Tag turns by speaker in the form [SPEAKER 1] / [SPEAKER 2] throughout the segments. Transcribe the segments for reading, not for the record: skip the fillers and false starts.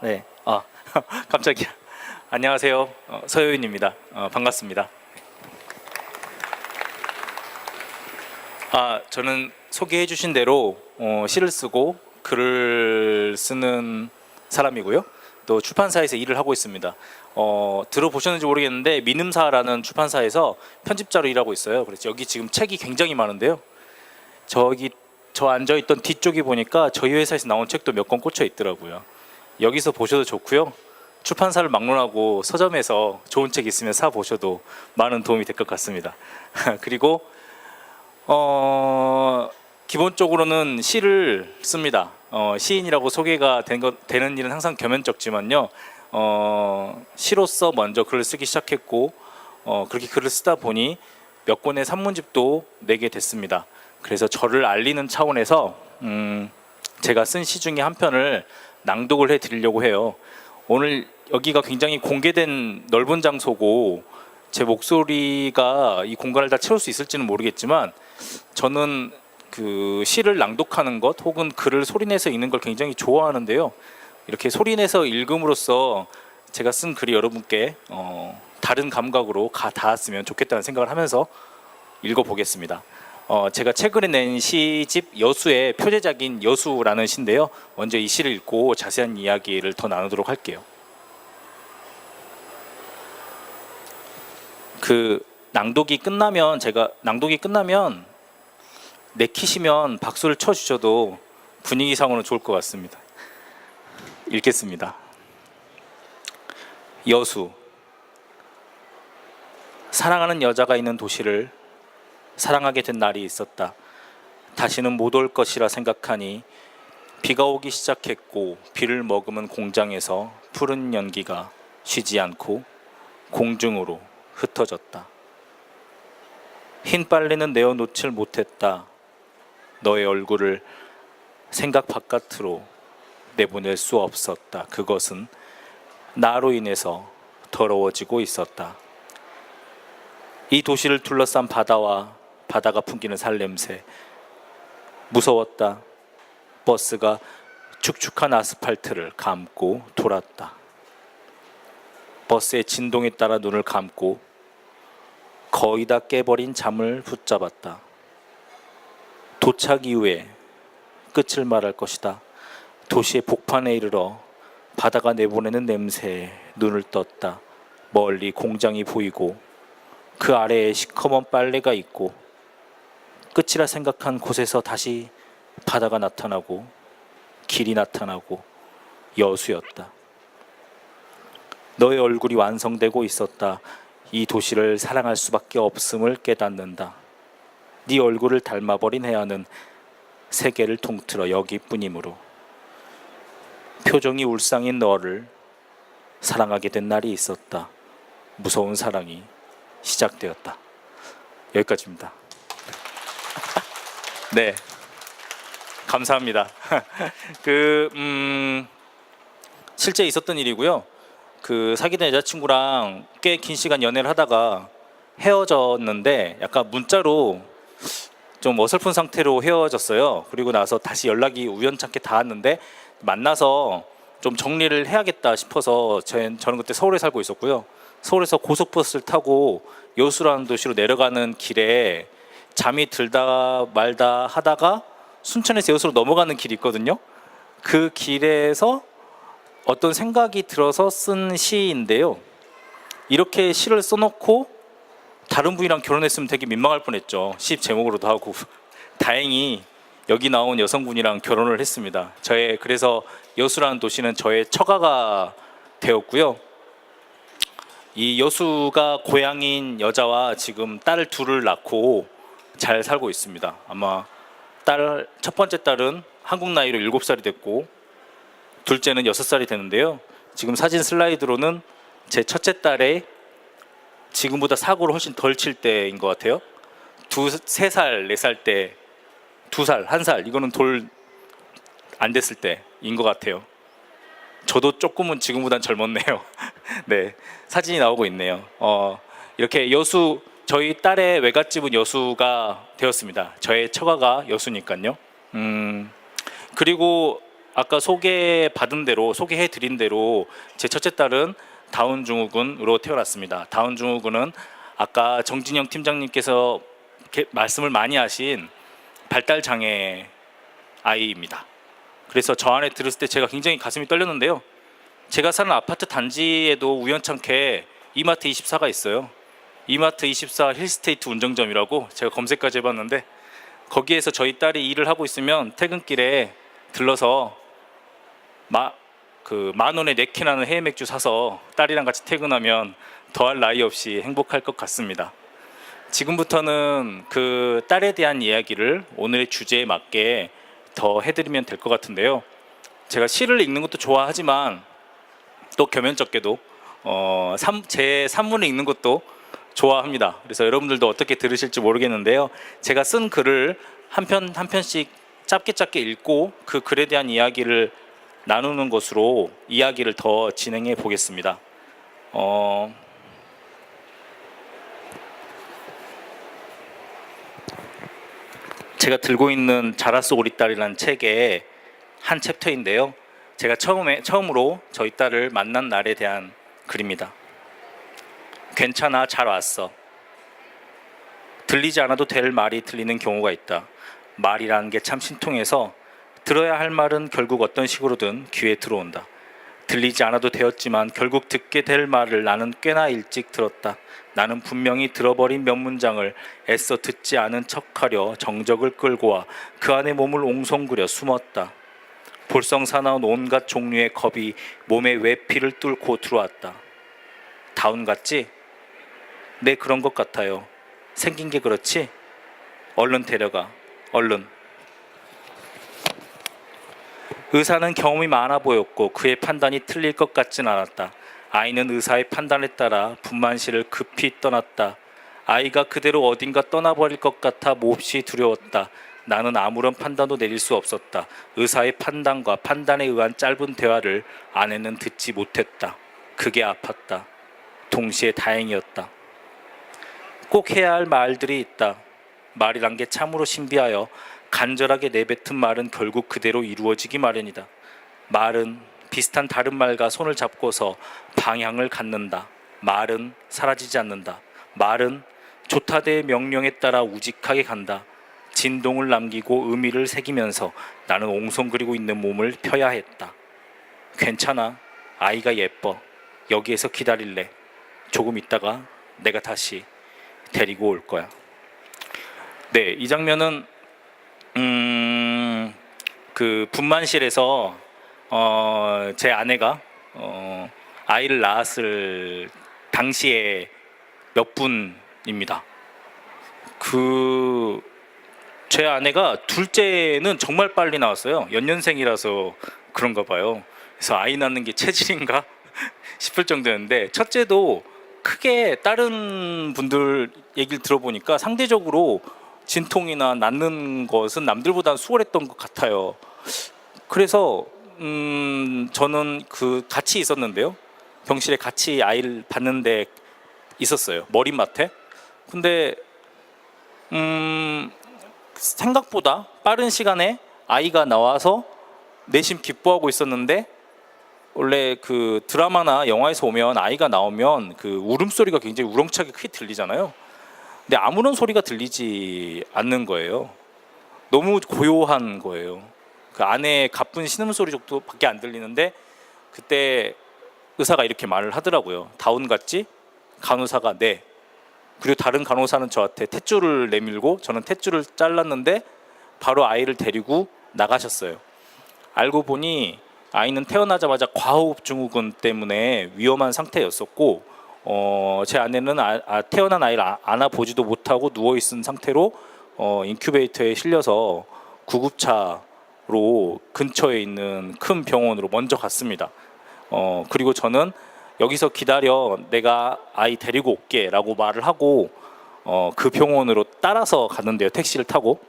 [SPEAKER 1] 네. 깜짝이야. 안녕하세요. 서효인입니다. 반갑습니다. 저는 소개해 주신 대로 시를 쓰고 글을 쓰는 사람이고요. 또 출판사에서 일을 하고 있습니다. 들어보셨는지 모르겠는데 민음사라는 출판사에서 편집자로 일하고 있어요. 그래서 여기 지금 책이 굉장히 많은데요. 저 앉아있던 뒤쪽에 보니까 저희 회사에서 나온 책도 몇 권 꽂혀 있더라고요. 여기서 보셔도 좋고요. 출판사를 막론하고 서점에서 좋은 책 있으면 사 보셔도 많은 도움이 될 것 같습니다. 그리고 기본적으로는 시를 씁니다. 시인이라고 소개가 되는 일은 항상 겸연쩍지만요. 시로서 먼저 글을 쓰기 시작했고 그렇게 글을 쓰다 보니 몇 권의 산문집도 내게 됐습니다. 그래서 저를 알리는 차원에서 제가 쓴 시 중에 한 편을 낭독을 해드리려고 해요. 오늘 여기가 굉장히 공개된 넓은 장소고 제 목소리가 이 공간을 다 채울 수 있을지는 모르겠지만 저는 그 시를 낭독하는 것 혹은 글을 소리내서 읽는 걸 굉장히 좋아하는데요. 이렇게 소리내서 읽음으로써 제가 쓴 글이 여러분께 다른 감각으로 닿았으면 좋겠다는 생각을 하면서 읽어보겠습니다. 제가 최근에 낸 시집 여수의 표제작인 여수라는 시인데요. 먼저 이 시를 읽고 자세한 이야기를 더 나누도록 할게요. 낭독이 끝나면 내키시면 박수를 쳐주셔도 분위기상으로는 좋을 것 같습니다. 읽겠습니다. 여수. 사랑하는 여자가 있는 도시를 사랑하게 된 날이 있었다. 다시는 못 올 것이라 생각하니 비가 오기 시작했고 비를 머금은 공장에서 푸른 연기가 쉬지 않고 공중으로 흩어졌다. 흰 빨래는 내어놓질 못했다. 너의 얼굴을 생각 바깥으로 내보낼 수 없었다. 그것은 나로 인해서 더러워지고 있었다. 이 도시를 둘러싼 바다와 바다가 풍기는 살냄새. 무서웠다. 버스가 축축한 아스팔트를 감고 돌았다. 버스의 진동에 따라 눈을 감고 거의 다 깨버린 잠을 붙잡았다. 도착 이후에 끝을 말할 것이다. 도시의 복판에 이르러 바다가 내보내는 냄새에 눈을 떴다. 멀리 공장이 보이고 그 아래에 시커먼 빨래가 있고 끝이라 생각한 곳에서 다시 바다가 나타나고 길이 나타나고 여수였다. 너의 얼굴이 완성되고 있었다. 이 도시를 사랑할 수밖에 없음을 깨닫는다. 네 얼굴을 닮아버린 해안은 세계를 통틀어 여기뿐이므로 표정이 울상인 너를 사랑하게 된 날이 있었다. 무서운 사랑이 시작되었다. 여기까지입니다. 네, 감사합니다. 실제 있었던 일이고요. 사귀던 여자친구랑 꽤 긴 시간 연애를 하다가 헤어졌는데 약간 문자로 좀 어설픈 상태로 헤어졌어요. 그리고 나서 다시 연락이 우연찮게 닿았는데 만나서 좀 정리를 해야겠다 싶어서 저는 그때 서울에 살고 있었고요. 서울에서 고속버스를 타고 여수라는 도시로 내려가는 길에 잠이 들다 말다 하다가 순천에서 여수로 넘어가는 길이 있거든요. 그 길에서 어떤 생각이 들어서 쓴 시인데요. 이렇게 시를 써놓고 다른 분이랑 결혼했으면 되게 민망할 뻔했죠. 시 제목으로도 하고. 다행히 여기 나온 여성분이랑 결혼을 했습니다. 그래서 여수라는 도시는 저의 처가가 되었고요. 이 여수가 고향인 여자와 지금 딸 둘을 낳고 잘 살고 있습니다. 아마 첫 번째 딸은 한국 나이로 7살이 됐고 둘째는 6살이 되는데요. 지금 사진 슬라이드로는 제 첫째 딸의 지금보다 사고를 훨씬 덜 칠 때인 것 같아요. 3살, 4살 때 2살, 1살 이거는 돌 안 됐을 때인 것 같아요. 저도 조금은 지금보단 젊었네요. 네, 사진이 나오고 있네요. 이렇게 저희 딸의 외갓집은 여수가 되었습니다. 저의 처가가 여수니까요. 그리고 아까 소개해드린 대로 제 첫째 딸은 다운 증후군으로 태어났습니다. 다운 증후군은 아까 정진영 팀장님께서 말씀을 많이 하신 발달 장애 아이입니다. 그래서 저 안에 들었을 때 제가 굉장히 가슴이 떨렸는데요. 제가 사는 아파트 단지에도 우연찮게 이마트 24가 있어요. 이마트 24 힐스테이트 운정점이라고 제가 검색까지 해봤는데, 거기에서 저희 딸이 일을 하고 있으면 퇴근길에 들러서 만 원에 4캔 해외 맥주 사서 딸이랑 같이 퇴근하면 더할 나위 없이 행복할 것 같습니다. 지금부터는 그 딸에 대한 이야기를 오늘의 주제에 맞게 더 해드리면 될 것 같은데요. 제가 시를 읽는 것도 좋아하지만 또 겸연쩍게도 제 산문을 읽는 것도 좋아합니다. 그래서 여러분들도 어떻게 들으실지 모르겠는데요. 제가 쓴 글을 한 편씩 짧게 읽고 그 글에 대한 이야기를 나누는 것으로 이야기를 더 진행해 보겠습니다. 제가 들고 있는 자랐소 우리 딸이라는 책의 한 챕터인데요. 제가 처음으로 저희 딸을 만난 날에 대한 글입니다. 괜찮아, 잘 왔어. 들리지 않아도 될 말이 들리는 경우가 있다. 말이라는 게 참 신통해서 들어야 할 말은 결국 어떤 식으로든 귀에 들어온다. 들리지 않아도 되었지만 결국 듣게 될 말을 나는 꽤나 일찍 들었다. 나는 분명히 들어버린 몇 문장을 애써 듣지 않은 척하려 정적을 끌고 와 그 안에 몸을 옹성구려 숨었다. 볼썽사나운 온갖 종류의 겁이 몸의 외피를 뚫고 들어왔다. 다운 같지? 네, 그런 것 같아요. 생긴 게 그렇지? 얼른 데려가. 얼른. 의사는 경험이 많아 보였고 그의 판단이 틀릴 것 같진 않았다. 아이는 의사의 판단에 따라 분만실을 급히 떠났다. 아이가 그대로 어딘가 떠나버릴 것 같아 몹시 두려웠다. 나는 아무런 판단도 내릴 수 없었다. 의사의 판단과 판단에 의한 짧은 대화를 아내는 듣지 못했다. 그게 아팠다. 동시에 다행이었다. 꼭 해야 할 말들이 있다. 말이란 게 참으로 신비하여 간절하게 내뱉은 말은 결국 그대로 이루어지기 마련이다. 말은 비슷한 다른 말과 손을 잡고서 방향을 갖는다. 말은 사라지지 않는다. 말은 조타대의 명령에 따라 우직하게 간다. 진동을 남기고 의미를 새기면서 나는 옹성거리고 있는 몸을 펴야 했다. 괜찮아. 아이가 예뻐. 여기에서 기다릴래. 조금 있다가 내가 다시 데리고 올 거야. 네, 이 장면은 그 분만실에서 제 아내가 아이를 낳았을 당시에 몇 분입니다. 제 아내가 둘째는 정말 빨리 나왔어요. 연년생이라서 그런가 봐요. 그래서 아이 낳는 게 체질인가 싶을 정도였는데, 첫째도 크게 다른 분들 얘기를 들어보니까 상대적으로 진통이나 낫는 것은 남들보다 수월했던 것 같아요. 그래서 저는 같이 있었는데요. 병실에 같이 아이를 봤는데 있었어요. 머리맡에. 근데 생각보다 빠른 시간에 아이가 나와서 내심 기뻐하고 있었는데, 원래 그 드라마나 영화에서 오면 아이가 나오면 그 울음소리가 굉장히 우렁차게 크게 들리잖아요. 근데 아무런 소리가 들리지 않는 거예요. 너무 고요한 거예요. 그 안에 가쁜 신음소리 정도밖에 안 들리는데, 그때 의사가 이렇게 말을 하더라고요. 다운 같지? 간호사가 네. 그리고 다른 간호사는 저한테 탯줄을 내밀고, 저는 탯줄을 잘랐는데 바로 아이를 데리고 나가셨어요. 알고 보니 아이는 태어나자마자 과호흡 증후군 때문에 위험한 상태였었고, 제 아내는 태어난 아이를 안아보지도 못하고 누워있은 상태로 인큐베이터에 실려서 구급차로 근처에 있는 큰 병원으로 먼저 갔습니다. 그리고 저는 여기서 기다려, 내가 아이 데리고 올게 라고 말을 하고 그 병원으로 따라서 갔는데요, 택시를 타고.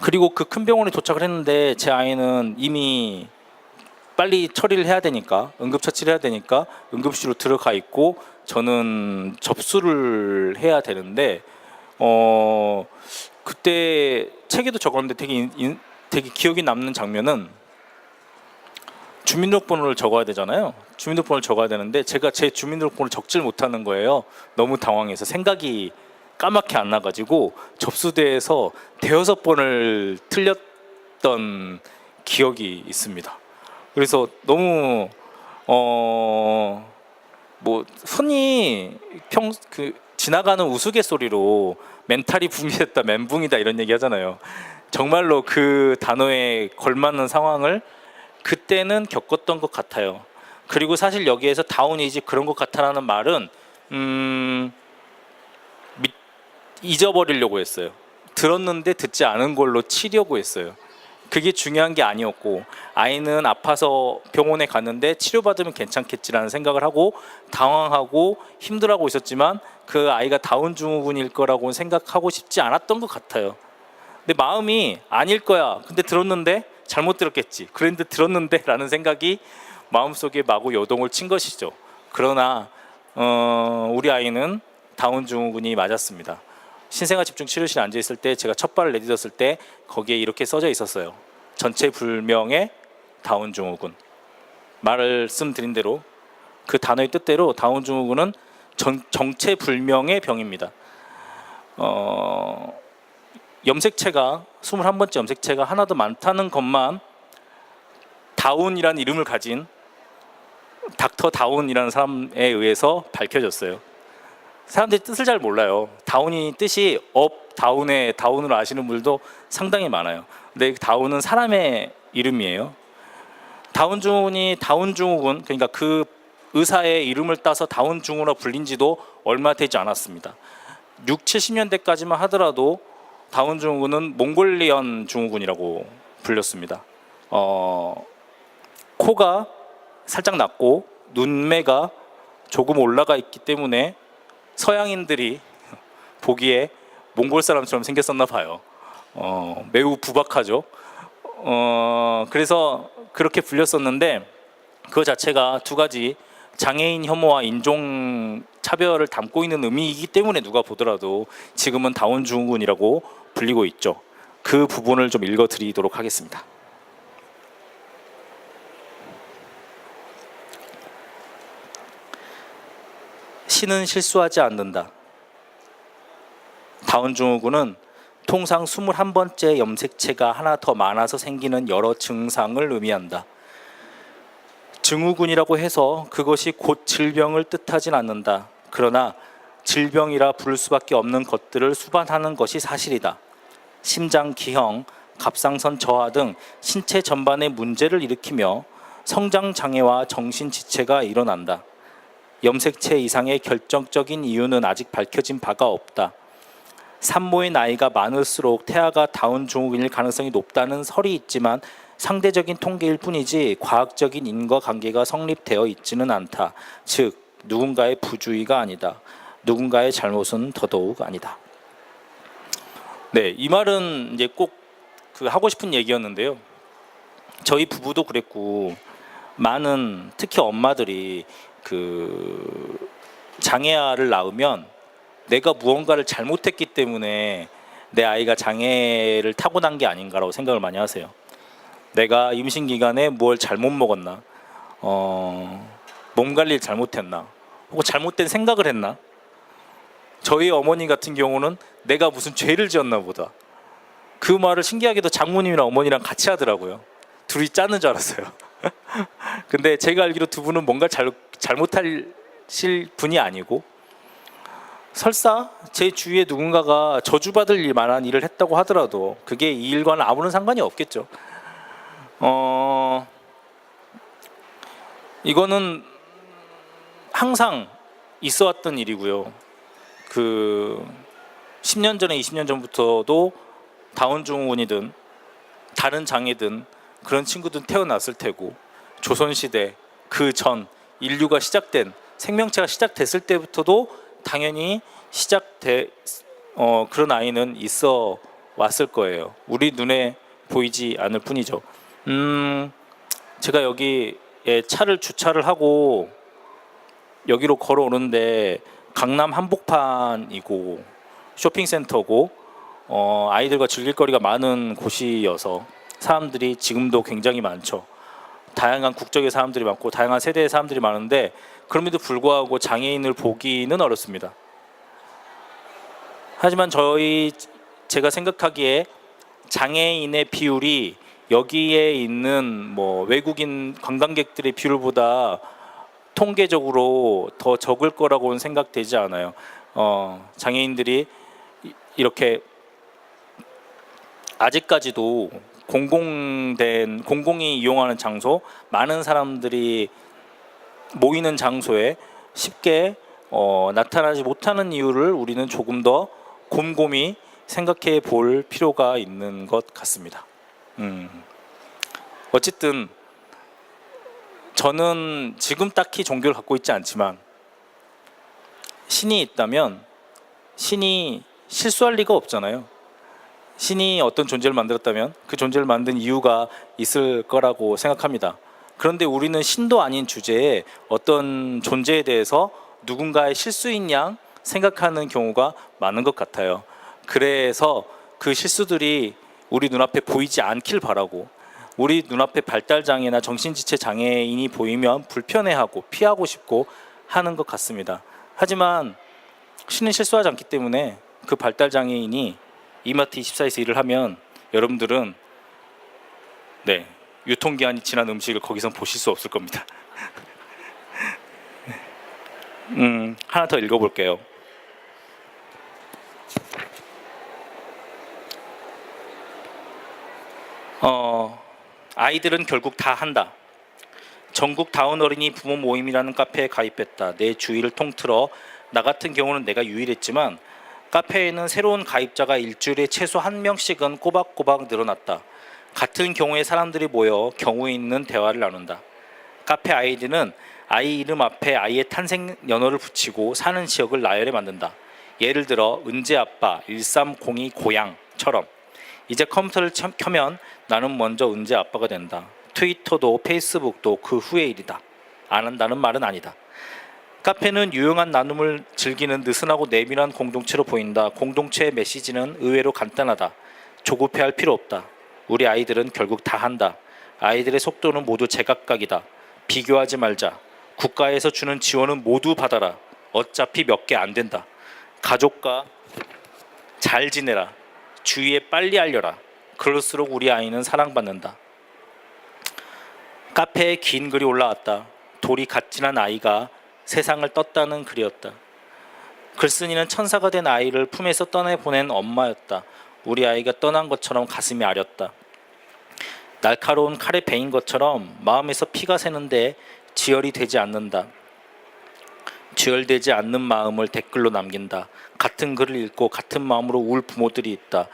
[SPEAKER 1] 그리고 그 큰 병원에 도착을 했는데 제 아이는 이미 빨리 처리를 해야 되니까, 응급처치를 해야 되니까 응급실로 들어가 있고, 저는 접수를 해야 되는데 그때 책에도 적었는데 되게 되게 기억이 남는 장면은 주민등록번호를 적어야 되잖아요. 주민등록번호를 적어야 되는데 제가 제 주민등록번호를 적질 못하는 거예요. 너무 당황해서 생각이 까맣게 안 나가지고 접수대에서 대여섯 번을 틀렸던 기억이 있습니다. 그래서 너무 뭐 흔히 지나가는 우스갯소리로 멘탈이 붕괴됐다, 멘붕이다 이런 얘기 하잖아요. 정말로 그 단어에 걸맞는 상황을 그때는 겪었던 것 같아요. 그리고 사실 여기에서 다운이지 그런 것 같아라는 말은 잊어버리려고 했어요. 들었는데 듣지 않은 걸로 치려고 했어요. 그게 중요한 게 아니었고, 아이는 아파서 병원에 갔는데 치료받으면 괜찮겠지라는 생각을 하고 당황하고 힘들어하고 있었지만 그 아이가 다운 증후군일 거라고 생각하고 싶지 않았던 것 같아요. 근데 마음이 아닐 거야. 근데 들었는데 잘못 들었겠지. 그런데 들었는데 라는 생각이 마음속에 마구 요동을 친 것이죠. 그러나 우리 아이는 다운 증후군이 맞았습니다. 신생아 집중 치료실에 앉아 있을 때 제가 첫 발을 내딛었을 때 거기에 이렇게 써져 있었어요. 전체 불명의 다운 증후군. 말씀드린 대로 그 단어의 뜻대로 다운 증후군은 정체 불명의 병입니다. 염색체가 21번째 염색체가 하나 더 많다는 것만 다운이라는 이름을 가진 닥터 다운이라는 사람에 의해서 밝혀졌어요. 사람들이 뜻을 잘 몰라요. 다운이 뜻이 업, 다운의 다운으로 아시는 분들도 상당히 많아요. 근데 다운은 사람의 이름이에요. 다운 증후군이 다운 증후군, 그러니까 그 의사의 이름을 따서 다운 증후군으로 불린 지도 얼마 되지 않았습니다. 6, 70년대까지만 하더라도 다운 증후군은 몽골리언 증후군이라고 불렸습니다. 코가 살짝 낮고 눈매가 조금 올라가 있기 때문에 서양인들이 보기에 몽골 사람처럼 생겼었나 봐요. 매우 부박하죠. 그래서 그렇게 불렸었는데 그 자체가 두 가지 장애인 혐오와 인종 차별을 담고 있는 의미이기 때문에 누가 보더라도 지금은 다운 증후군이라고 불리고 있죠. 그 부분을 좀 읽어드리도록 하겠습니다. 신은 실수하지 않는다. 다운 증후군은 통상 21번째 염색체가 하나 더 많아서 생기는 여러 증상을 의미한다. 증후군이라고 해서 그것이 곧 질병을 뜻하진 않는다. 그러나 질병이라 부를 수밖에 없는 것들을 수반하는 것이 사실이다. 심장 기형, 갑상선 저하 등 신체 전반의 문제를 일으키며 성장 장애와 정신 지체가 일어난다. 염색체 이상의 결정적인 이유는 아직 밝혀진 바가 없다. 산모의 나이가 많을수록 태아가 다운 증후군일 가능성이 높다는 설이 있지만 상대적인 통계일 뿐이지 과학적인 인과관계가 성립되어 있지는 않다. 즉 누군가의 부주의가 아니다. 누군가의 잘못은 더더욱 아니다. 네, 이 말은 이제 꼭 하고 싶은 얘기였는데요. 저희 부부도 그랬고 많은 특히 엄마들이 장애아를 낳으면 내가 무언가를 잘못했기 때문에 내 아이가 장애를 타고난 게 아닌가라고 생각을 많이 하세요. 내가 임신 기간에 뭘 잘못 먹었나, 몸 관리를 잘못했나, 혹은 잘못된 생각을 했나. 저희 어머니 같은 경우는 내가 무슨 죄를 지었나 보다. 그 말을 신기하게도 장모님이랑 어머니랑 같이 하더라고요. 둘이 짜는 줄 알았어요. 근데 제가 알기로 두 분은 뭔가 잘못하실 분이 아니고, 설사 제 주위에 누군가가 저주받을 만한 일을 했다고 하더라도 그게 이 일과는 아무런 상관이 없겠죠. 이거는 항상 있어왔던 일이고요. 10년 전에 20년 전부터도 다운 증후군이든 다른 장애든 그런 친구들은 태어났을 테고, 조선시대 그 전 인류가 시작된, 생명체가 시작됐을 때부터도 당연히 그런 아이는 있어 왔을 거예요. 우리 눈에 보이지 않을 뿐이죠. 제가 여기에 차를 주차를 하고 여기로 걸어오는데 강남 한복판이고 쇼핑센터고 아이들과 즐길 거리가 많은 곳이어서 사람들이 지금도 굉장히 많죠. 다양한 국적의 사람들이 많고 다양한 세대의 사람들이 많은데 그럼에도 불구하고 장애인을 보기는 어렵습니다. 하지만 제가 생각하기에 장애인의 비율이 여기에 있는 뭐 외국인 관광객들의 비율보다 통계적으로 더 적을 거라고는 생각되지 않아요. 장애인들이 이렇게 아직까지도 공공이 이용하는 장소, 많은 사람들이 모이는 장소에 쉽게 나타나지 못하는 이유를 우리는 조금 더 곰곰이 생각해 볼 필요가 있는 것 같습니다. 어쨌든 저는 지금 딱히 종교를 갖고 있지 않지만 신이 있다면 신이 실수할 리가 없잖아요. 신이 어떤 존재를 만들었다면 그 존재를 만든 이유가 있을 거라고 생각합니다. 그런데 우리는 신도 아닌 주제에 어떤 존재에 대해서 누군가의 실수인 양 생각하는 경우가 많은 것 같아요. 그래서 그 실수들이 우리 눈앞에 보이지 않길 바라고, 우리 눈앞에 발달장애나 정신지체 장애인이 보이면 불편해하고 피하고 싶고 하는 것 같습니다. 하지만 신은 실수하지 않기 때문에 그 발달장애인이 이마트 24에서 일을 하면 여러분들은 유통기한이 지난 음식을 거기서 보실 수 없을 겁니다. 하나 더 읽어볼게요. 아이들은 결국 다 한다. 전국 다운 어린이 부모 모임이라는 카페에 가입했다. 내 주위를 통틀어 나 같은 경우는 내가 유일했지만 카페에는 새로운 가입자가 일주일에 최소 한 명씩은 꼬박꼬박 늘어났다. 같은 경우의 사람들이 모여 경우 있는 대화를 나눈다. 카페 아이들은 아이 이름 앞에 아이의 탄생 연월을 붙이고 사는 지역을 나열해 만든다. 예를 들어 은재 아빠 1302 고향처럼. 이제 컴퓨터를 켜면 나는 먼저 은재 아빠가 된다. 트위터도 페이스북도 그 후의 일이다. 안 한다는 말은 아니다. 카페는 유용한 나눔을 즐기는 느슨하고 내밀한 공동체로 보인다. 공동체의 메시지는 의외로 간단하다. 조급해할 필요 없다. 우리 아이들은 결국 다 한다. 아이들의 속도는 모두 제각각이다. 비교하지 말자. 국가에서 주는 지원은 모두 받아라. 어차피 몇 개 안 된다. 가족과 잘 지내라. 주위에 빨리 알려라. 그럴수록 우리 아이는 사랑받는다. 카페에 긴 글이 올라왔다. 돌이 갓 지난 아이가 세상을 떴다는 글이었다. 글쓴이는 천사가 된 아이를 품에서 떠내보낸 엄마였다. 우리 아이가 떠난 것처럼 가슴이 아렸다. 날카로운 칼에 베인 것처럼 마음에서 피가 새는데 지혈이 되지 않는다. 지혈되지 않는 마음을 댓글로 남긴다. 같은 글을 읽고 같은 마음으로 울 부모들이 있다.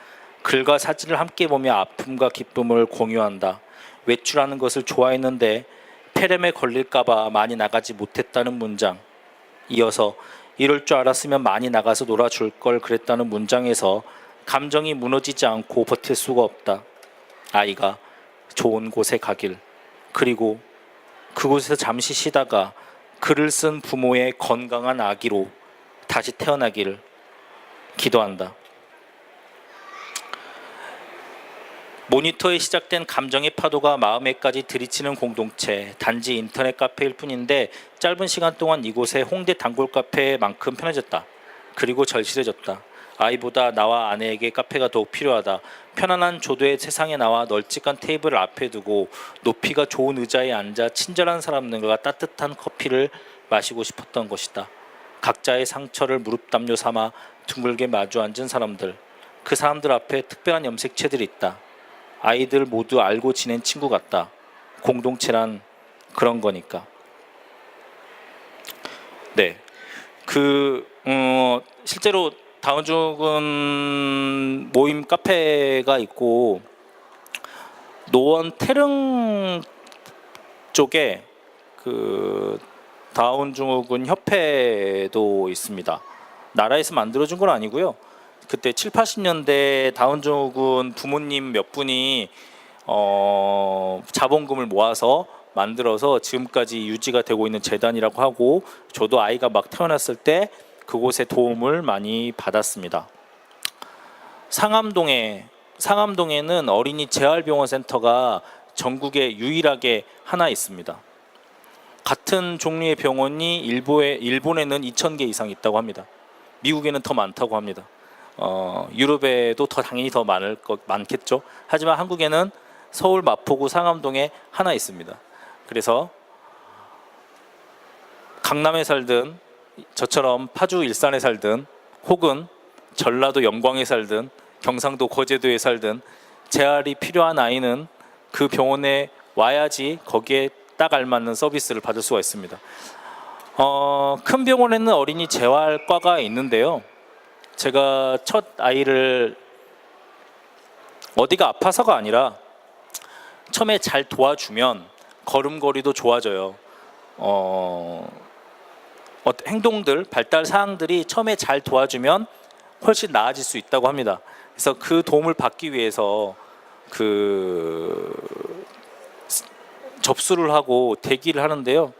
[SPEAKER 1] 글과 사진을 함께 보며 아픔과 기쁨을 공유한다. 외출하는 것을 좋아했는데 폐렴에 걸릴까봐 많이 나가지 못했다는 문장. 이어서 이럴 줄 알았으면 많이 나가서 놀아줄 걸 그랬다는 문장에서 감정이 무너지지 않고 버틸 수가 없다. 아이가 좋은 곳에 가길, 그리고 그곳에서 잠시 쉬다가 글을 쓴 부모의 건강한 아기로 다시 태어나기를 기도한다. 모니터에 시작된 감정의 파도가 마음에까지 들이치는 공동체, 단지 인터넷 카페일 뿐인데 짧은 시간 동안 이곳의 홍대 단골 카페만큼 편해졌다. 그리고 절실해졌다. 아이보다 나와 아내에게 카페가 더욱 필요하다. 편안한 조도의 세상에 나와 널찍한 테이블을 앞에 두고 높이가 좋은 의자에 앉아 친절한 사람들과 따뜻한 커피를 마시고 싶었던 것이다. 각자의 상처를 무릎 담요 삼아 둥글게 마주 앉은 사람들. 그 사람들 앞에 특별한 염색체들이 있다. 아이들 모두 알고 지낸 친구 같다. 공동체란 그런 거니까. 실제로 다운증후군 모임 카페가 있고 노원 태릉 쪽에 그 다운증후군 협회도 있습니다. 나라에서 만들어준 건 아니고요. 그때 7, 80년대 다운증후군 부모님 몇 분이 자본금을 모아서 만들어서 지금까지 유지가 되고 있는 재단이라고 하고, 저도 아이가 막 태어났을 때 그곳에 도움을 많이 받았습니다. 상암동에 상암동에는 어린이 재활병원 센터가 전국에 유일하게 하나 있습니다. 같은 종류의 병원이 일본에는 2,000개 이상 있다고 합니다. 미국에는 더 많다고 합니다. 유럽에도 당연히 더 많겠죠. 하지만 한국에는 서울 마포구 상암동에 하나 있습니다. 그래서 강남에 살든 저처럼 파주 일산에 살든 혹은 전라도 영광에 살든 경상도 거제도에 살든 재활이 필요한 아이는 그 병원에 와야지 거기에 딱 알맞는 서비스를 받을 수가 있습니다. 큰 병원에는 어린이 재활과가 있는데요. 제가 첫 아이를 어디가 아파서가 아니라 처음에 잘 도와주면 걸음걸이도 좋아져요. 행동들, 발달 사항들이 처음에 잘 도와주면 훨씬 나아질 수 있다고 합니다. 그래서 그 도움을 받기 위해서 접수를 하고 대기를 하는데요.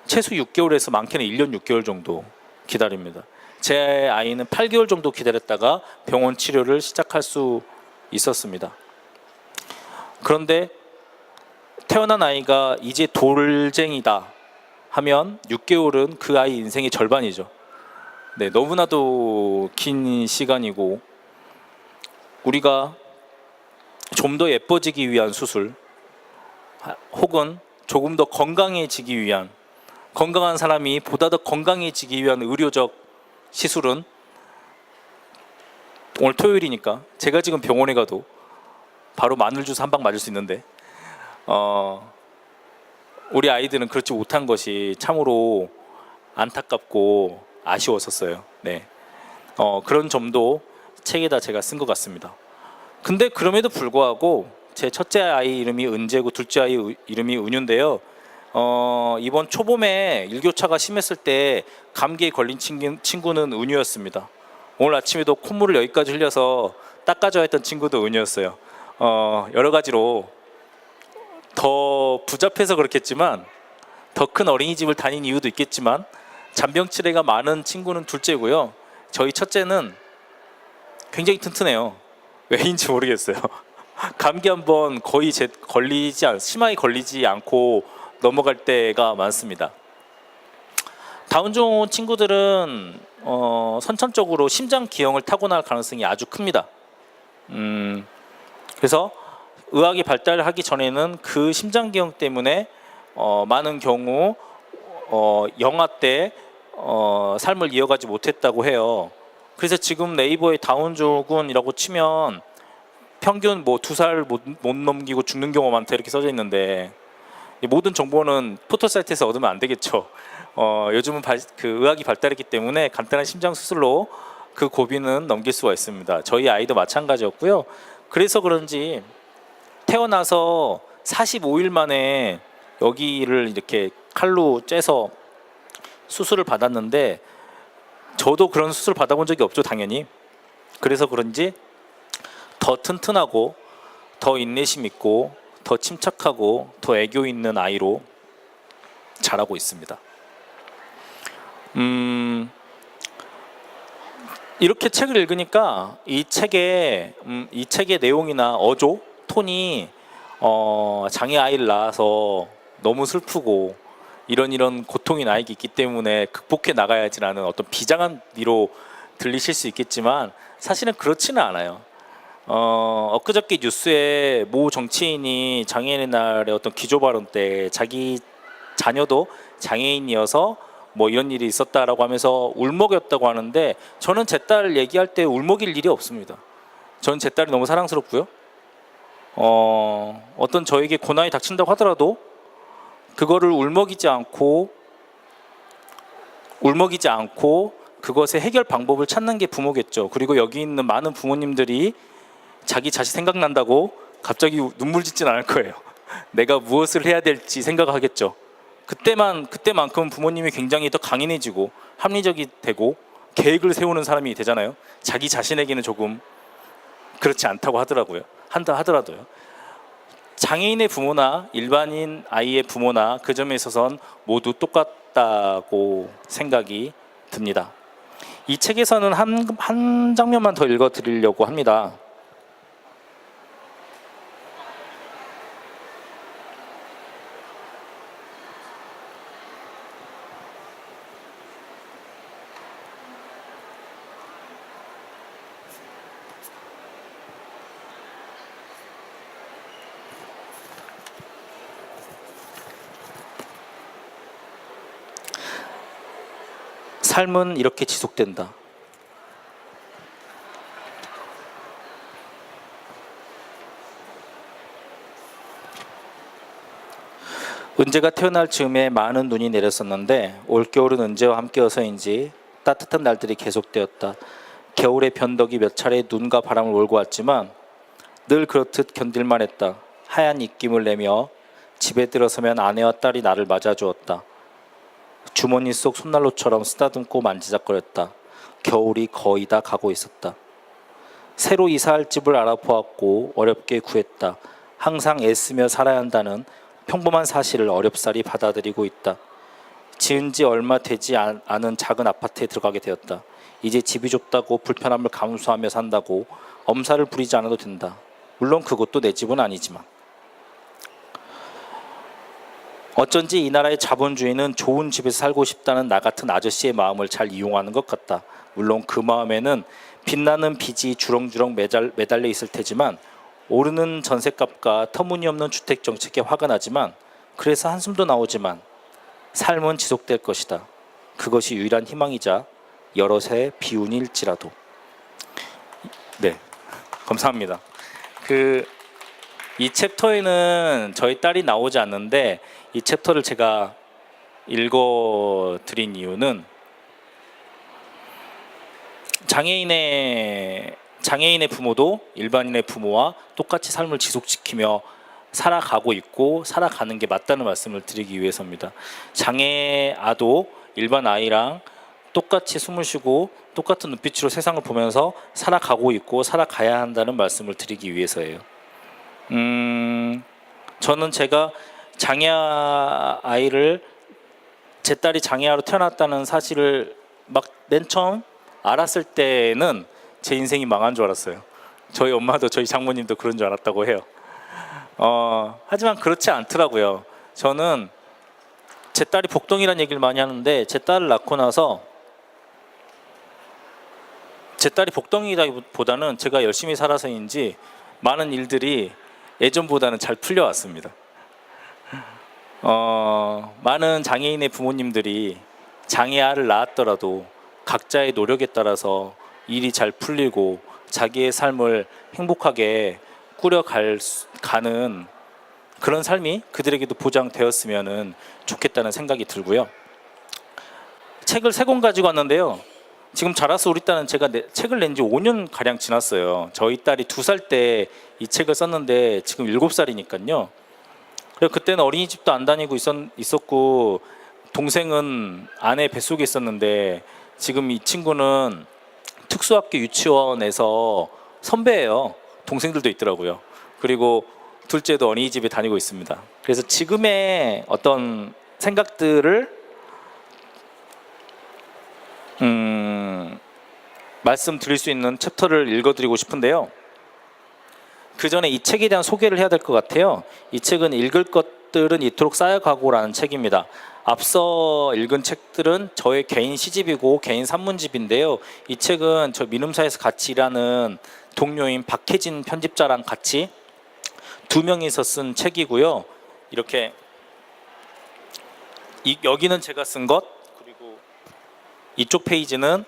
[SPEAKER 1] 최소 6개월에서 많게는 1년 6개월 정도 기다립니다. 제 아이는 8개월 정도 기다렸다가 병원 치료를 시작할 수 있었습니다. 그런데 태어난 아이가 이제 돌쟁이다 하면 6개월은 그 아이 인생의 절반이죠. 네, 너무나도 긴 시간이고 우리가 좀 더 예뻐지기 위한 수술 혹은 조금 더 건강해지기 위한 건강한 사람이 보다 더 건강해지기 위한 의료적 시술은 오늘 토요일이니까 제가 지금 병원에 가도 바로 마늘 주스 한 방 맞을 수 있는데 우리 아이들은 그렇지 못한 것이 참으로 안타깝고 아쉬웠었어요. 네, 그런 점도 책에다 제가 쓴 것 같습니다. 근데 그럼에도 불구하고 제 첫째 아이 이름이 은재고 둘째 아이 이름이 은유인데요. 이번 초봄에 일교차가 심했을 때 감기에 걸린 친구는 은유였습니다. 오늘 아침에도 콧물을 여기까지 흘려서 닦아줘야 했던 친구도 은유였어요. 여러 가지로 더 부잡해서 그렇겠지만 더 큰 어린이집을 다닌 이유도 있겠지만 잔병치레가 많은 친구는 둘째고요. 저희 첫째는 굉장히 튼튼해요. 왜인지 모르겠어요. 감기 한번 거의 심하게 걸리지 않고 넘어갈 때가 많습니다. 다운증 친구들은 선천적으로 심장 기형을 타고날 가능성이 아주 큽니다. 그래서 의학이 발달하기 전에는 그 심장 기형 때문에 많은 경우 영아 때 삶을 이어가지 못했다고 해요. 그래서 지금 네이버에 다운증후군이라고 치면 평균 2살 못 넘기고 죽는 경우가 많다 이렇게 써져 있는데 이 모든 정보는 포털사이트에서 얻으면 안 되겠죠. 요즘은 의학이 발달했기 때문에 간단한 심장 수술로 그 고비는 넘길 수가 있습니다. 저희 아이도 마찬가지였고요. 그래서 그런지 태어나서 45일 만에 여기를 이렇게 칼로 째서 수술을 받았는데 저도 그런 수술 받아본 적이 없죠, 당연히. 그래서 그런지 더 튼튼하고 더 인내심 있고 더 침착하고 더 애교 있는 아이로 자라고 있습니다. 이렇게 책을 읽으니까 이 책의 내용이나 어조, 톤이 장애 아이를 낳아서 너무 슬프고 이런 고통이 나에게 있기 때문에 극복해 나가야지라는 어떤 비장한 미로 들리실 수 있겠지만 사실은 그렇지는 않아요. 엊그저께 뉴스에 모 정치인이 장애인의 날의 어떤 기조 발언 때 자기 자녀도 장애인이어서 뭐 이런 일이 있었다라고 하면서 울먹였다고 하는데 저는 제 딸 얘기할 때 울먹일 일이 없습니다. 저는 제 딸이 너무 사랑스럽고요. 어떤 저에게 고난이 닥친다고 하더라도 그거를 울먹이지 않고 그것의 해결 방법을 찾는 게 부모겠죠. 그리고 여기 있는 많은 부모님들이 자기 자식 생각난다고 갑자기 눈물 짓진 않을 거예요. 내가 무엇을 해야 될지 생각하겠죠. 그때만큼 부모님이 굉장히 더 강인해지고 합리적이 되고 계획을 세우는 사람이 되잖아요. 자기 자신에게는 조금 그렇지 않다고 하더라도요. 장애인의 부모나 일반인 아이의 부모나 그 점에 있어서는 모두 똑같다고 생각이 듭니다. 이 책에서는 한 장면만 더 읽어드리려고 합니다. 삶은 이렇게 지속된다. 은재가 태어날 즈음에 많은 눈이 내렸었는데 올겨울은 은재와 함께여서인지 따뜻한 날들이 계속되었다. 겨울의 변덕이 몇 차례 눈과 바람을 몰고 왔지만 늘 그렇듯 견딜만 했다. 하얀 입김을 내며 집에 들어서면 아내와 딸이 나를 맞아주었다. 주머니 속 손난로처럼 쓰다듬고 만지작거렸다. 겨울이 거의 다 가고 있었다. 새로 이사할 집을 알아보았고 어렵게 구했다. 항상 애쓰며 살아야 한다는 평범한 사실을 어렵사리 받아들이고 있다. 지은 지 얼마 되지 않은 작은 아파트에 들어가게 되었다. 이제 집이 좁다고 불편함을 감수하며 산다고 엄살을 부리지 않아도 된다. 물론 그것도 내 집은 아니지만. 어쩐지 이 나라의 자본주의는 좋은 집에서 살고 싶다는 나 같은 아저씨의 마음을 잘 이용하는 것 같다. 물론 그 마음에는 빛나는 빚이 주렁주렁 매달려 있을 테지만 오르는 전셋값과 터무니없는 주택정책에 화가 나지만 그래서 한숨도 나오지만 삶은 지속될 것이다. 그것이 유일한 희망이자 여럿의 비운일지라도. 네, 감사합니다. 이 챕터에는 저희 딸이 나오지 않는데 이 챕터를 제가 읽어드린 이유는 장애인의 부모도 일반인의 부모와 똑같이 삶을 지속시키며 살아가고 있고 살아가는 게 맞다는 말씀을 드리기 위해서입니다. 장애아도 일반 아이랑 똑같이 숨을 쉬고 똑같은 눈빛으로 세상을 보면서 살아가고 있고 살아가야 한다는 말씀을 드리기 위해서예요. 저는 제가 장애아이를 제 딸이 장애아로 태어났다는 사실을 막 맨 처음 알았을 때는 제 인생이 망한 줄 알았어요. 저희 엄마도 저희 장모님도 그런 줄 알았다고 해요. 하지만 그렇지 않더라고요. 저는 제 딸이 복덩이라는 얘기를 많이 하는데 제 딸을 낳고 나서 제 딸이 복덩이라기보다는 제가 열심히 살아서인지 많은 일들이 예전보다는 잘 풀려왔습니다. 많은 장애인의 부모님들이 장애아를 낳았더라도 각자의 노력에 따라서 일이 잘 풀리고 자기의 삶을 행복하게 꾸려가는 그런 삶이 그들에게도 보장되었으면 좋겠다는 생각이 들고요. 책을 3권 가지고 왔는데요. 지금 자라서 우리 딸은 제가 책을 낸 지 5년 가량 지났어요. 저희 딸이 2살 때 이 책을 썼는데 지금 7살이니까요. 그리고 그때는 어린이집도 안 다니고 있었고 동생은 아내 뱃속에 있었는데 지금 이 친구는 특수학교 유치원에서 선배예요. 동생들도 있더라고요. 그리고 둘째도 어린이집에 다니고 있습니다. 그래서 지금의 어떤 생각들을 말씀드릴 수 있는 챕터를 읽어드리고 싶은데요. 그 전에 이 책에 대한 소개를 해야 될 것 같아요. 이 책은 읽을 것들은 이토록 쌓여가고라는 책입니다. 앞서 읽은 책들은 저의 개인 시집이고 개인 산문집인데요. 이 책은 저 민음사에서 같이 일하는 동료인 박혜진 편집자랑 같이 2명이서 쓴 책이고요. 이렇게 여기는 제가 쓴 것, 그리고 이쪽 페이지는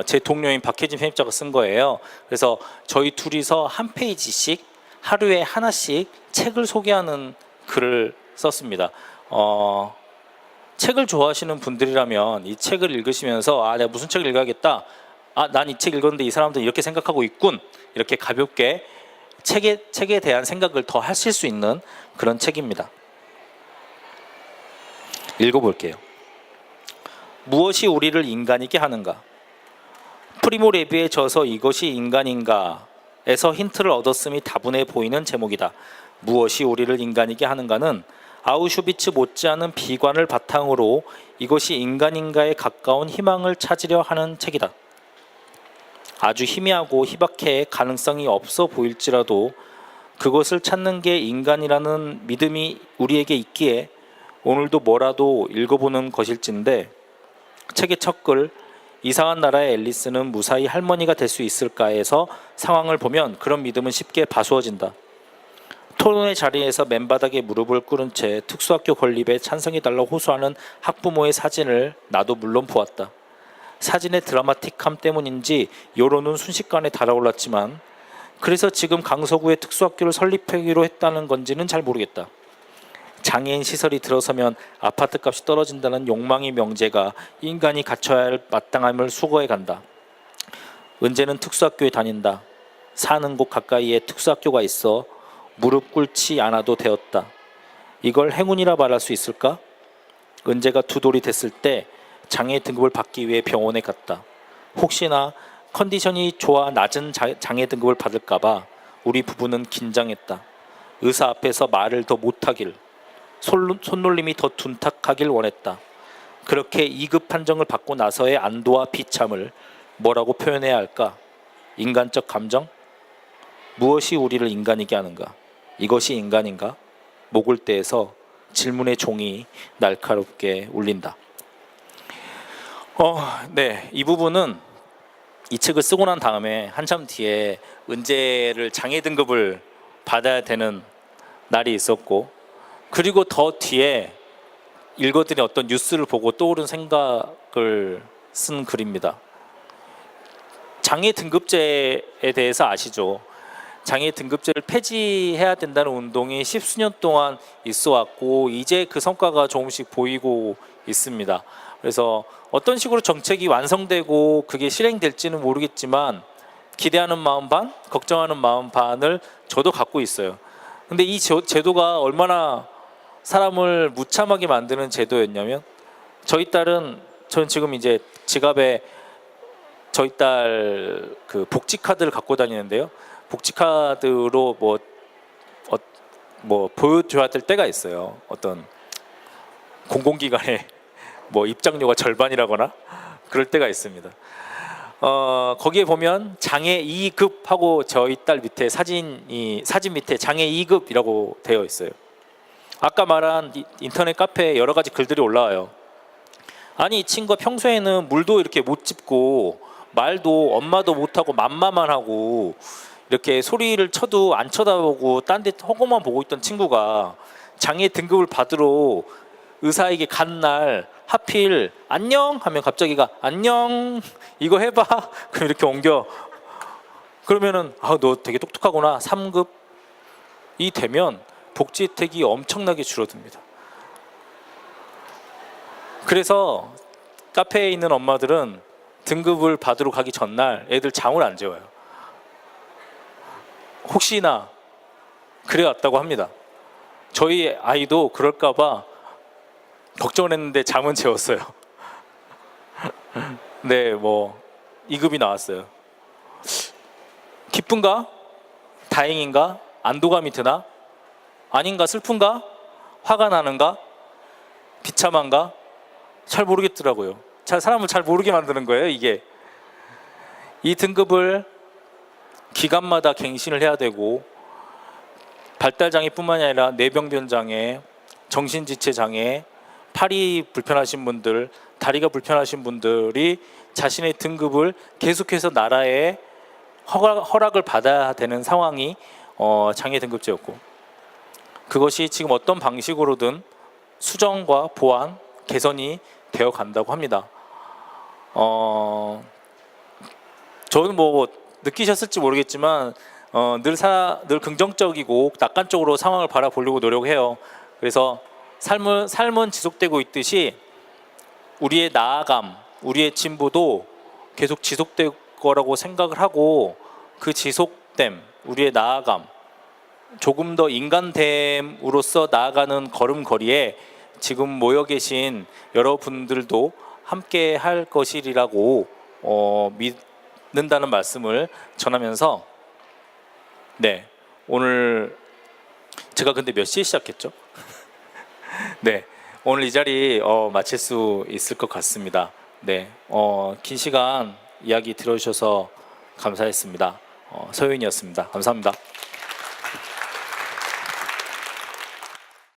[SPEAKER 1] 제 동료인 박혜진 편집자가 쓴 거예요. 그래서 저희 둘이서 한 페이지씩 하루에 하나씩 책을 소개하는 글을 썼습니다. 책을 좋아하시는 분들이라면 이 책을 읽으시면서 내가 무슨 책을 읽어야겠다. 난 이 책 읽었는데 이 사람들은 이렇게 생각하고 있군. 이렇게 가볍게 책에 대한 생각을 더 하실 수 있는 그런 책입니다. 읽어볼게요. 무엇이 우리를 인간이게 하는가? 프리모 레비에 져서 이것이 인간인가? 에서 힌트를 얻었음이 다분해 보이는 제목이다. 무엇이 우리를 인간이게 하는가는 아우슈비츠 못지않은 비관을 바탕으로 이것이 인간인가에 가까운 희망을 찾으려 하는 책이다. 아주 희미하고 희박해 가능성이 없어 보일지라도 그것을 찾는 게 인간이라는 믿음이 우리에게 있기에 오늘도 뭐라도 읽어보는 것일진데 책의 첫 글 이상한 나라의 앨리스는 무사히 할머니가 될 수 있을까에서 상황을 보면 그런 믿음은 쉽게 바수어진다. 토론의 자리에서 맨바닥에 무릎을 꿇은 채 특수학교 건립에 찬성해달라고 호소하는 학부모의 사진을 나도 물론 보았다. 사진의 드라마틱함 때문인지 여론은 순식간에 달아올랐지만 그래서 지금 강서구에 특수학교를 설립하기로 했다는 건지는 잘 모르겠다. 장애인 시설이 들어서면 아파트 값이 떨어진다는 욕망의 명제가 인간이 갖춰야 할 마땅함을 수거해 간다. 은재는 특수학교에 다닌다. 사는 곳 가까이에 특수학교가 있어 무릎 꿇지 않아도 되었다. 이걸 행운이라 말할 수 있을까? 은재가 두 돌이 됐을 때 장애 등급을 받기 위해 병원에 갔다. 혹시나 컨디션이 좋아 낮은 장애 등급을 받을까봐 우리 부부는 긴장했다. 의사 앞에서 말을 더 못하길, 손놀림이 더 둔탁하길 원했다. 그렇게 2급 판정을 받고 나서의 안도와 비참을 뭐라고 표현해야 할까? 인간적 감정? 무엇이 우리를 인간이게 하는가? 이것이 인간인가? 목을 떼서 질문의 종이 날카롭게 울린다. 네, 이 부분은 이 책을 쓰고 난 다음에 한참 뒤에 은재를 장애 등급을 받아야 되는 날이 있었고, 그리고 더 뒤에 읽어드린 어떤 뉴스를 보고 떠오른 생각을 쓴 글입니다. 장애 등급제에 대해서 아시죠? 장애 등급제를 폐지해야 된다는 운동이 십수년 동안 있어 왔고 이제 그 성과가 조금씩 보이고 있습니다. 그래서 어떤 식으로 정책이 완성되고 그게 실행될지는 모르겠지만 기대하는 마음 반, 걱정하는 마음 반을 저도 갖고 있어요. 근데 이 제도가 얼마나 사람을 무참하게 만드는 제도였냐면, 저는 지금 이제 지갑에 저희 딸 그 복지 카드를 갖고 다니는데요. 복지 카드로 뭐 보여줘야 될 때가 있어요. 어떤 공공기관에 뭐 입장료가 절반이라거나 그럴 때가 있습니다. 거기에 보면 장애 2급 하고 저희 딸 밑에 사진 밑에 장애 2급이라고 되어 있어요. 아까 말한 인터넷 카페에 여러 가지 글들이 올라와요. 아니, 이 친구가 평소에는 물도 이렇게 못 짚고 말도 엄마도 못하고 맘마만 하고 이렇게 소리를 쳐도 안 쳐다보고 딴 데 허공만 보고 있던 친구가 장애 등급을 받으러 의사에게 간 날 하필 안녕 하면 갑자기가 안녕 이거 해봐 그럼 이렇게 옮겨. 그러면은 너 되게 똑똑하구나. 3급이 되면 복지 혜택이 엄청나게 줄어듭니다. 그래서 카페에 있는 엄마들은 등급을 받으러 가기 전날 애들 잠을 안 재워요. 혹시나 그래왔다고 합니다. 저희 아이도 그럴까봐 걱정을 했는데 잠은 재웠어요. 네, 뭐 2급이 나왔어요. 기쁜가? 다행인가? 안도감이 드나? 아닌가? 슬픈가? 화가 나는가? 비참한가? 잘 모르겠더라고요. 사람을 잘 모르게 만드는 거예요, 이게. 이 등급을 기관마다 갱신을 해야 되고, 발달장애뿐만이 아니라 뇌병변장애, 정신지체장애, 팔이 불편하신 분들, 다리가 불편하신 분들이 자신의 등급을 계속해서 나라에 허락을 받아야 되는 상황이 장애 등급제였고, 그것이 지금 어떤 방식으로든 수정과 보완, 개선이 되어 간다고 합니다. 저는 뭐 느끼셨을지 모르겠지만 늘 긍정적이고 낙관적으로 상황을 바라보려고 노력해요. 그래서 삶은 지속되고 있듯이 우리의 나아감, 우리의 진보도 계속 지속될 거라고 생각을 하고, 그 지속됨, 우리의 나아감, 조금 더 인간됨으로써 나아가는 걸음걸이에 지금 모여 계신 여러분들도 함께 할 것이라고 믿는다는 말씀을 전하면서, 네, 오늘 제가 근데 몇 시에 시작했죠? 네, 오늘 이 자리 마칠 수 있을 것 같습니다. 네, 긴 시간 이야기 들어주셔서 감사했습니다. 서윤이었습니다. 감사합니다.